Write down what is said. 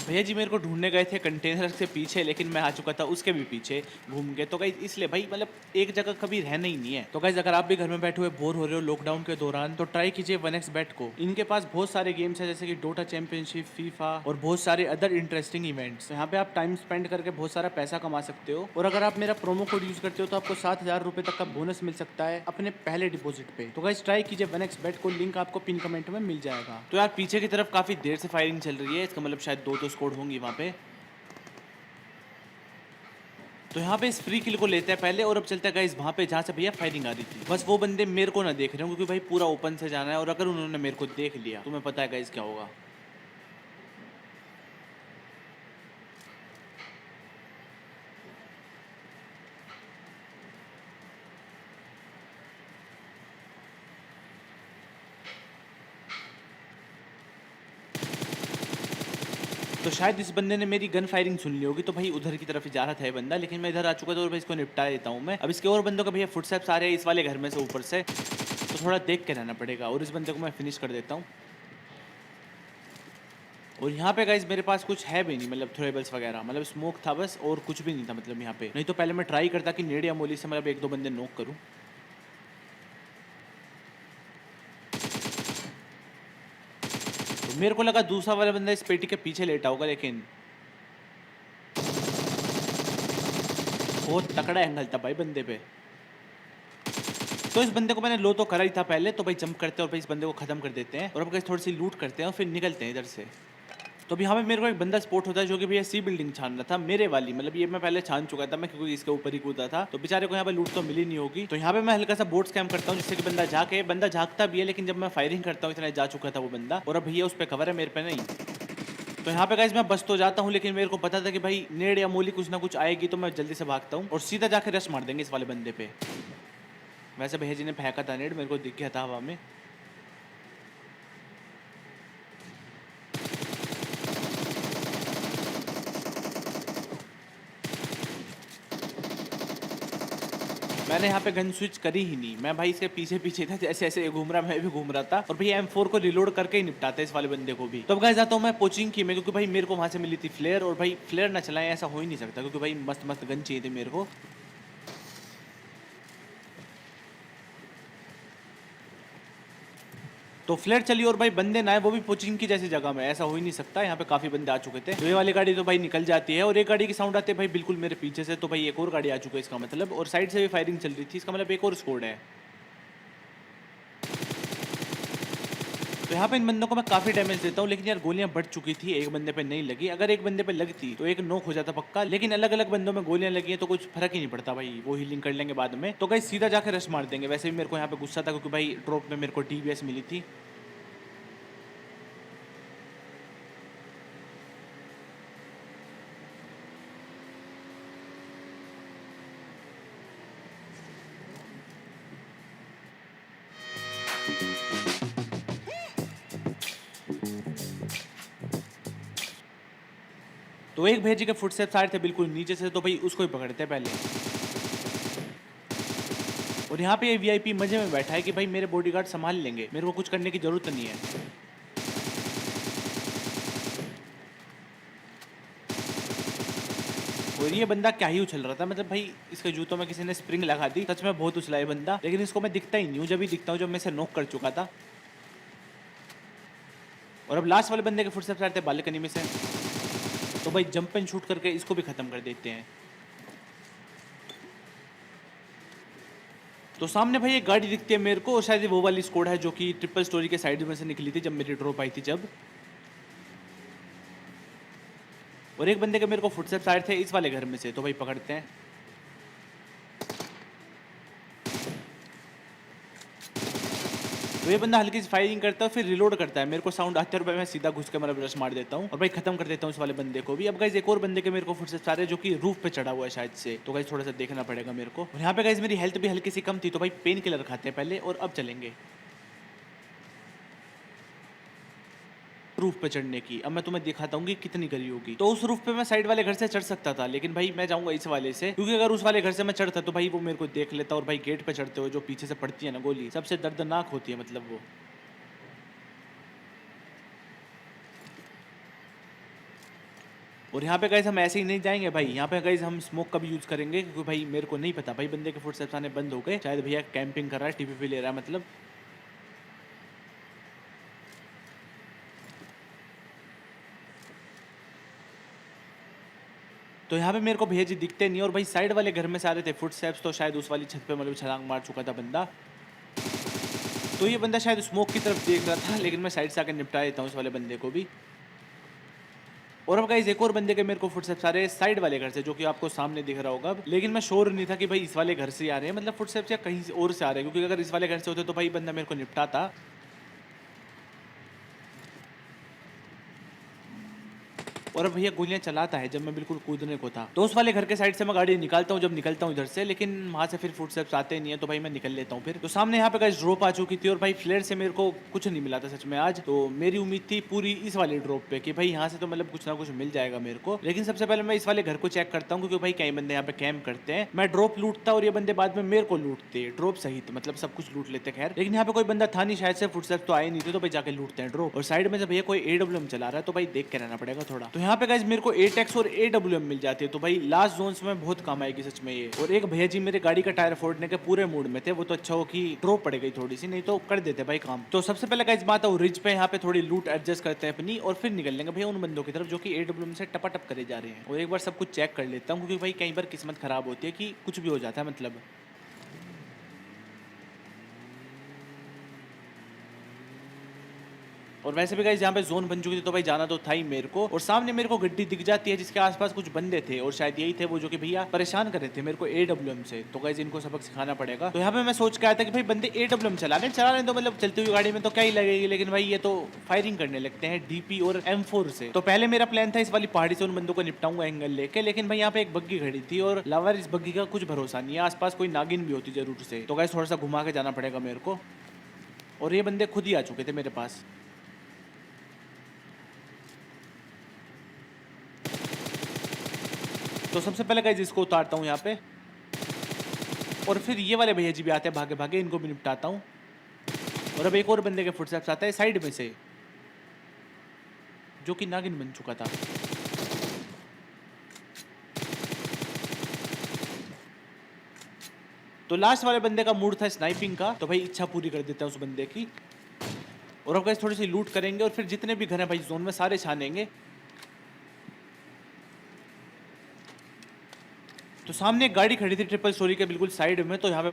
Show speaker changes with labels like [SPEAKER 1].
[SPEAKER 1] भैया जी मेरे को ढूंढने गए थे कंटेनर से पीछे, लेकिन मैं आ चुका था उसके भी पीछे घूम के। तो गाइस इसलिए भाई मतलब एक जगह कभी रहना ही नहीं है। तो गाइस अगर आप भी घर में बैठे हुए बोर हो रहे हो लॉकडाउन के दौरान, तो ट्राई कीजिए 1xbet को। इनके पास बहुत सारे गेम्स है, जैसे कि डोटा चैंपियनशिप, फीफा और बहुत सारे अदर इंटरेस्टिंग इवेंट्स। यहाँ पे आप टाइम स्पेंड करके बहुत सारा पैसा कमा सकते हो, और अगर आप मेरा प्रोमो कोड यूज करते हो तो आपको 7,000 रुपए तक का बोनस मिल सकता है अपने पहले डिपॉजिट पे। तो गाइस ट्राई कीजिए 1xbet को, लिंक आपको पिन कमेंट में मिल जाएगा। तो यार पीछे की तरफ काफी देर से फायरिंग चल रही है, इसका मतलब शायद दो तो स्क्वाड होंगी वहाँ पे। तो यहाँ पे इस फ्री किल को लेते हैं पहले, और अब चलता है गाइस वहाँ पे जहाँ से भैया फायरिंग आ रही थी। बस वो बंदे मेरे को ना देख रहे हो, क्योंकि भाई पूरा ओपन से जाना है, और अगर उन्होंने मेरे को देख लिया तो मैं पता है गाइस क्या होगा। तो शायद इस बंदे ने मेरी गन फायरिंग सुन ली होगी, तो भाई उधर की तरफ ही जा रहा था ये बंदा, लेकिन मैं इधर आ चुका था और भाई इसको निपटा देता हूँ मैं। अब इसके और बंदों का भैया फुटस्टेप्स आ रहे हैं इस वाले घर में से ऊपर से, तो थोड़ा देख के रहना पड़ेगा, और इस बंदे को मैं फिनिश कर देता हूँ। और यहाँ पे गाइस मेरे पास कुछ है भी नहीं, मतलब थ्रोएबल्स वगैरह, मतलब स्मोक था बस और कुछ भी नहीं था मतलब यहाँ पे। नहीं तो पहले मैं ट्राई करता कि नेड या मोली से मतलब एक दो बंदे नॉक करूँ। तो मेरे को लगा दूसरा वाला बंदा इस पेटी के पीछे लेटा होगा, लेकिन बहुत तकड़ा एंगल था भाई बंदे पे। तो इस बंदे को मैंने लो तो करा ही था पहले, तो भाई जंप करते हैं और भाई इस बंदे को खत्म कर देते हैं, और अब गाइस थोड़ी सी लूट करते हैं और फिर निकलते हैं इधर से। तो अभी यहाँ पे मेरे को एक बंदा स्पॉट होता है जो कि भैया सी बिल्डिंग छान रहा था मेरे वाली, मतलब ये मैं पहले छान चुका था मैं, क्योंकि इसके ऊपर ही कूदा था। तो बेचारे को यहाँ पे लूट तो मिली नहीं होगी, तो यहाँ पे मैं हल्का सा बोट स्कैम करता हूँ, जिससे कि बंदा झाँकता भी है, लेकिन जब मैं फायरिंग करता हूँ इतना जा चुका था वो बंदा, और अब भैया उस पर कवर है मेरे पे नहीं। तो यहाँ पे गाइस मैं बस तो जाता हूँ, लेकिन मेरे को पता था कि भाई नेड या मोली कुछ ना कुछ आएगी, तो मैं जल्दी से भागता हूँ और सीधा जाके रश मार देंगे इस वाले बंदे पे। वैसे भैया जी ने फेंका था नेड, मेरे को दिख गया था हवा में। मैंने यहाँ पे गन स्विच करी ही नहीं, मैं भाई इसके पीछे पीछे था, जैसे ऐसे ये घूम रहा मैं भी घूम रहा था, और भैया M4 को रिलोड करके ही निपटाते इस वाले बंदे को भी। तो अब गाइस जाता हूँ मैं कोचिंग की में, क्योंकि भाई मेरे को वहां से मिली थी फ्लेयर, और भाई फ्लेयर ना चलाएं ऐसा हो ही नहीं सकता, क्योंकि भाई मस्त मस्त गन चाहिए थी मेरे को। तो फ्लेयर चली और भाई बंदे ना आए, वो भी कोचिंग की जैसी जगह में, ऐसा हो ही नहीं सकता। यहाँ पे काफी बंदे आ चुके थे, तो ये वाली गाड़ी तो भाई निकल जाती है, और एक गाड़ी की साउंड आती है भाई बिल्कुल मेरे पीछे से, तो भाई एक और गाड़ी आ चुकी है इसका मतलब, और साइड से भी फायरिंग चल रही थी, इसका मतलब एक और स्क्वाड है। तो यहाँ पे इन बंदों को मैं काफी डैमेज देता हूँ, लेकिन यार गोलियां बढ़ चुकी थी, एक बंदे पे नहीं लगी। अगर एक बंदे पे लगती तो एक नॉक हो जाता पक्का, लेकिन अलग अलग बंदों में गोलियां लगी हैं तो कुछ फर्क ही नहीं पड़ता भाई, वो हीलिंग कर लेंगे बाद में। तो गाइस सीधा जाकर रश मार देंगे। वैसे भी मेरे को यहाँ पे गुस्सा था, क्योंकि भाई ड्रॉप में मेरे को DBS मिली थी। तो एक भेजी के फुटस्टेप्स आ रहे थे बिल्कुल नीचे से, तो भाई उसको ही पकड़ते हैं पहले। और यहाँ पे ये VIP मजे में बैठा है कि भाई मेरे बॉडीगार्ड संभाल लेंगे, मेरे को कुछ करने की जरूरत नहीं है। और ये बंदा क्या ही उछल रहा था, मतलब भाई इसके जूतों में किसी ने स्प्रिंग लगा दी, सच में बहुत उछला है बंदा, लेकिन इसको मैं दिखता ही नहीं हूँ, जब भी दिखता हूँ जब मैं इसे नॉक कर चुका था। और अब लास्ट वाले बंदे के फुटस्टेप्स आ रहे थे बालकनी में से, तो भाई जंप एंड शूट करके इसको भी खत्म कर देते हैं। तो सामने भाई एक गाड़ी दिखती है मेरे को, और शायद ये वो वाली स्क्वाड है जो कि ट्रिपल स्टोरी के साइड में से निकली थी जब मेरी ड्रॉप आई थी जब। और एक बंदे के मेरे को फुटस्टेप्स आ रहे थे इस वाले घर में से, तो भाई पकड़ते हैं। तो ये बंदा हल्की सी फायरिंग करता है, फिर रिलोड करता है, मेरे को साउंड आते हैं और भाई मैं सीधा घुस के मतलब रश मार देता हूँ, और भाई खत्म कर देता हूँ इस वाले बंदे को भी। अब गाइस एक और बंदे के मेरे को फुटस्टेप्स आ रहे हैं जो कि रूफ पे चढ़ा हुआ है शायद से, तो गाइस थोड़ा सा देखना पड़ेगा मेरे को। और यहाँ पे गाइस मेरी हेल्थ भी हल्की सी कम थी, तो भाई पेन किलर खाते हैं पहले और अब चलेंगे रूफ पे चढ़ने की। अब मैं तुम्हें दिखाता हूँ कि कितनी गरी होगी। तो उस रूफ पे मैं साइड वाले घर से चढ़ सकता था, लेकिन भाई मैं जाऊंगा इस वाले से, क्योंकि अगर उस वाले घर से मैं चढ़ता तो भाई वो मेरे को देख लेता, और भाई गेट पे चढ़ते हुए जो पीछे से पड़ती है ना गोली, सबसे दर्दनाक होती है मतलब वो। और यहाँ पे गाइस हम ऐसे ही नहीं जाएंगे भाई, यहाँ पे गाइस हम स्मोक का भी यूज करेंगे, क्योंकि भाई मेरे को नहीं पता भाई बंदे के फुटस्टेप्स आने बंद हो गए, शायद भैया कैंपिंग कर रहा है, टीपीपी ले रहा है मतलब। तो यहाँ पे मेरे को भैया जी दिखते नहीं, और भाई साइड वाले घर में से आ रहे थे फुटस्टेप्स, तो शायद उस वाली छत पे मतलब छलांग मार चुका था बंदा। तो ये बंदा शायद स्मोक की तरफ देख रहा था, लेकिन मैं साइड से आकर निपटा देता हूँ उस वाले बंदे को भी। और अब गाइस एक और बंदे के मेरे को फुटस्टेप्स आ रहे हैं साइड वाले घर से, जो कि आपको सामने दिख रहा होगा अब। लेकिन मैं श्योर नहीं था कि भाई इस वाले घर से आ रहे हैं, मतलब फुटस्टेप्स या कहीं और से आ रहे हैं, क्योंकि अगर इस वाले घर से होते तो भाई बंदा मेरे को निपटाता। और अब भैया गोलियां चलाता है जब मैं बिल्कुल कूदने को था। तो उस वाले घर के साइड से मैं गाड़ी निकालता हूँ जब निकलता हूँ इधर से, लेकिन वहां से फिर फुटस्टेप्स आते नहीं है, तो भाई मैं निकल लेता हूँ फिर। तो सामने यहाँ पे गाइस ड्रॉप आ चुकी थी, और भाई फ्लेयर से मेरे को कुछ नहीं मिला था सच में आज। तो मेरी उम्मीद थी पूरी इस वाले ड्रॉप पे कि भाई यहाँ से तो मतलब कुछ ना कुछ मिल जाएगा मेरे को। लेकिन सबसे पहले मैं इस वाले घर को चेक करता हूँ, क्योंकि भाई कई बंदे यहाँ पे कैंप करते हैं। मैं ड्रॉप लूटता और ये बंदे बाद में मेरे को लूटते, ड्रॉप सहित मतलब सब कुछ लूट लेते खैर। लेकिन यहाँ पे कोई बंदा था नहीं, शायद से फुटस्टेप्स तो आए नहीं थे, तो भाई जाके लूटते हैं ड्रॉप। और साइड में से भैया कोई AWM चला रहा है, तो भाई देख के रहना पड़ेगा थोड़ा। तो यहाँ पे गाइस मेरे को 8x और AWM मिल जाती है, तो भाई लास्ट जोन्स में बहुत काम आएगी सच में ये। और एक भैया जी मेरे गाड़ी का टायर फोड़ने के पूरे मूड में थे, वो तो अच्छा हो कि ड्रॉप पड़ गई थोड़ी सी, नहीं तो कर देते भाई काम। तो सबसे पहले गाइस बात है रिज पे, यहाँ पे थोड़ी लूट एडजस्ट करते हैं अपनी, और फिर निकल लेंगे भैया उन बंदों की तरफ जो कि AWM से टपाटप करे जा रहे हैं। और एक बार सब कुछ चेक कर लेता हूँ, क्योंकि भाई कई बार किस्मत खराब होती है कि कुछ भी हो जाता है मतलब। और वैसे भी गाइस यहाँ पे जोन बन चुकी थी, तो भाई जाना तो था ही मेरे को। और सामने मेरे को गड्डी दिख जाती है जिसके आसपास कुछ बंदे थे, और शायद यही थे वो जो कि भैया परेशान कर रहे थे मेरे को AWM से। तो गाइस इनको सबक सिखाना पड़ेगा। तो यहाँ पे मैं सोच के आया था कि भाई बंदे AWM चला रहे तो मतलब चलती हुई गाड़ी में तो क्या ही लगेगी, लेकिन भाई ये तो फायरिंग करने लगते हैं DP और M4 से। तो पहले मेरा प्लान था इस वाली पहाड़ी से उन बंदों को निपटाऊंगा एंगल लेके, लेकिन भाई यहाँ पे एक बग्गी खड़ी थी, और लावर इस बग्गी का कुछ भरोसा नहीं है, आसपास कोई नागिन भी होती जरूर से। तो गाइस थोड़ा सा घुमा के जाना पड़ेगा मेरे को। और ये बंदे खुद ही आ चुके थे मेरे पास। तो सबसे पहले गाइस इसको उतारता हूँ यहाँ पे, और फिर ये वाले भैया जी भी आते हैं भागे भागे, इनको भी निपटाता हूँ। और अब एक और बंदे के फुटस्टेप्स आता है साइड में से, जो कि नागिन बन चुका था। तो लास्ट वाले बंदे का मूड था स्नाइपिंग का, तो भाई इच्छा पूरी कर देता है उस बंदे की। और अब गाइस थोड़ी सी लूट करेंगे, और फिर जितने भी घर हैं भाई जोन में सारे छानेंगे। तो सामने एक गाड़ी खड़ी थी ट्रिपल स्टोरी के बिल्कुल साइड में, तो यहाँ पे